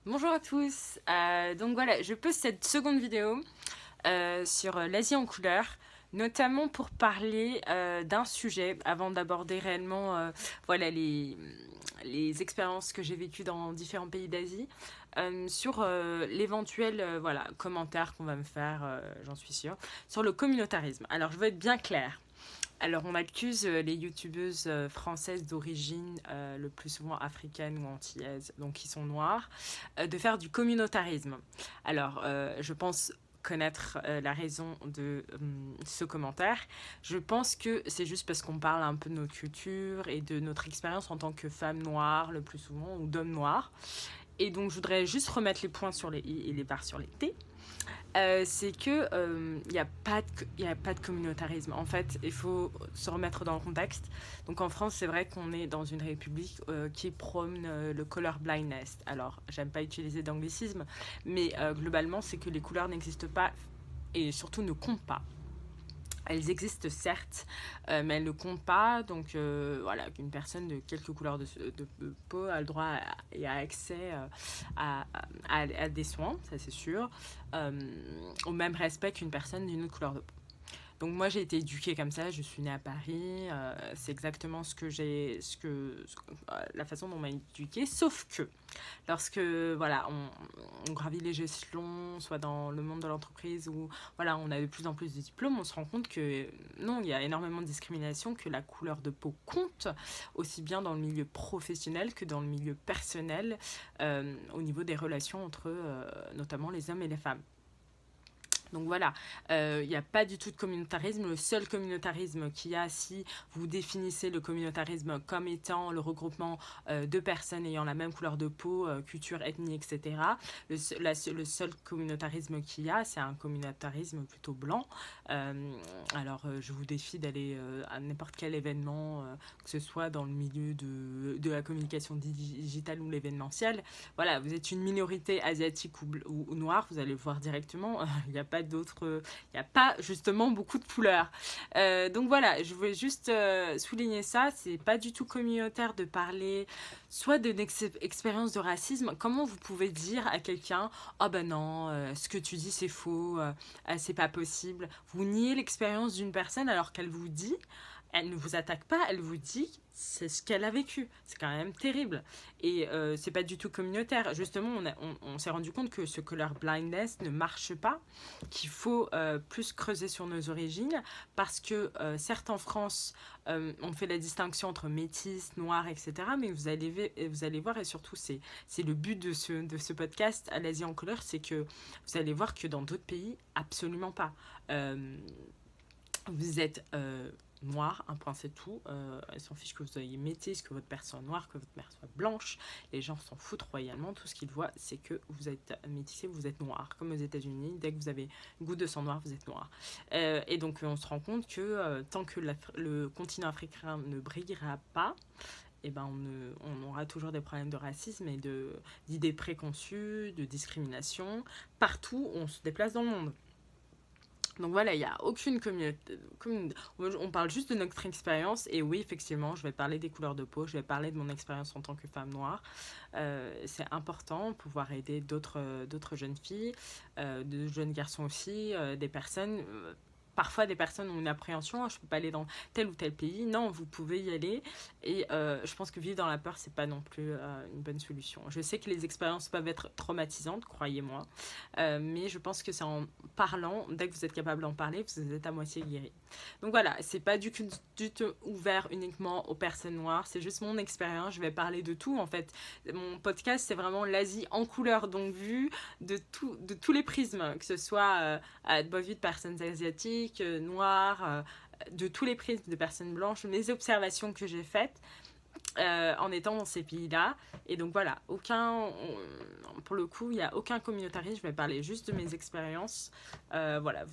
Bonjour à tous. Donc voilà, je poste cette seconde vidéo sur l'Asie en couleur, notamment pour parler d'un sujet avant d'aborder réellement voilà, les expériences que j'ai vécues dans différents pays d'Asie, sur l'éventuel voilà, commentaire qu'on va me faire, j'en suis sûre, sur le communautarisme. Alors je veux être bien claire. Alors, on accuse les youtubeuses françaises d'origine, le plus souvent africaine ou antillaise, donc qui sont noires, de faire du communautarisme. Alors, je pense connaître la raison de ce commentaire. Je pense que c'est juste parce qu'on parle un peu de notre culture et de notre expérience en tant que femme noire, le plus souvent, ou d'homme noir. Et donc, je voudrais juste remettre les points sur les i et les barres sur les t. C'est que il n'y a, a pas de communautarisme. En fait, il faut se remettre dans le contexte. Donc en France, c'est vrai qu'on est dans une république qui prône le color blindness. Alors, j'aime pas utiliser d'anglicisme, mais globalement, c'est que les couleurs n'existent pas et surtout ne comptent pas. Elles existent certes, mais elles ne comptent pas. Donc voilà, qu'une personne de quelques couleurs de peau a le droit et a accès à des soins, ça c'est sûr, euh, au même respect qu'une personne d'une autre couleur de peau. Donc moi j'ai été éduquée comme ça, je suis née à Paris, c'est exactement la façon dont on m'a éduquée, sauf que lorsque voilà on gravit les échelons, soit dans le monde de l'entreprise où voilà on a de plus en plus de diplômes, on se rend compte que non, il y a énormément de discrimination, que la couleur de peau compte aussi bien dans le milieu professionnel que dans le milieu personnel, au niveau des relations entre notamment les hommes et les femmes. Donc voilà, il n'y a pas du tout de communautarisme. Le seul communautarisme qu'il y a, si vous définissez le communautarisme comme étant le regroupement de personnes ayant la même couleur de peau, culture, ethnie, etc., le seul communautarisme qu'il y a, c'est un communautarisme plutôt blanc. Je vous défie d'aller à n'importe quel événement, que ce soit dans le milieu de la communication digitale ou l'événementiel. Voilà, vous êtes une minorité asiatique ou noire, vous allez le voir directement. Il n'y a pas d'autres, il n'y a pas justement beaucoup de couleurs. Donc voilà, je voulais juste souligner ça. C'est pas du tout communautaire de parler soit d'une expérience de racisme. Comment vous pouvez dire à quelqu'un, oh ben non, ce que tu dis c'est faux, c'est pas possible. Vous niez l'expérience d'une personne alors qu'elle vous dit, elle ne vous attaque pas, elle vous dit c'est ce qu'elle a vécu. C'est quand même terrible. Et c'est pas du tout communautaire. Justement, on s'est rendu compte que ce color blindness ne marche pas, qu'il faut plus creuser sur nos origines, parce que certes en France, on fait la distinction entre métis, noir, etc. Mais vous allez voir, et surtout c'est le but de ce podcast à l'Asie en couleur, c'est que vous allez voir que dans d'autres pays, absolument pas. Euh, Vous êtes noir, un point c'est tout. Elle s'en fiche que vous soyez métis, que votre mère soit noire, que votre mère soit blanche. Les gens s'en foutent royalement. Tout ce qu'ils voient, c'est que vous êtes métissé, vous êtes noir. Comme aux États-Unis, dès que vous avez goût de sang noir, vous êtes noir. Et donc, on se rend compte que tant que le continent africain ne brillera pas, eh ben on aura toujours des problèmes de racisme et d'idées préconçues, de discrimination, partout où on se déplace dans le monde. Donc voilà, il n'y a aucune communauté. On parle juste de notre expérience. Et oui, effectivement, je vais parler des couleurs de peau. Je vais parler de mon expérience en tant que femme noire. C'est important de pouvoir aider d'autres jeunes filles, de jeunes garçons aussi, des personnes. Parfois, des personnes ont une appréhension, je ne peux pas aller dans tel ou tel pays. Non, vous pouvez y aller. Et je pense que vivre dans la peur, c'est pas non plus une bonne solution. Je sais que les expériences peuvent être traumatisantes, croyez-moi. Mais je pense que c'est en parlant, dès que vous êtes capable d'en parler, vous êtes à moitié guéri. Donc voilà, c'est pas du tout ouvert uniquement aux personnes noires, c'est juste mon expérience. Je vais parler de tout en fait. Mon podcast, c'est vraiment l'Asie en couleur, donc vu de tous les prismes, que ce soit vu de personnes asiatiques, noires, de tous les prismes de personnes blanches, les observations que j'ai faites en étant dans ces pays-là. Et donc voilà, pour le coup, il n'y a aucun communautarisme. Je vais parler juste de mes expériences. Voilà,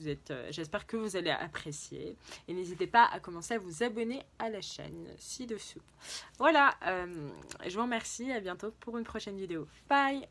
j'espère que vous allez apprécier. Et n'hésitez pas à commencer à vous abonner à la chaîne ci-dessous. Voilà, je vous remercie. À bientôt pour une prochaine vidéo. Bye!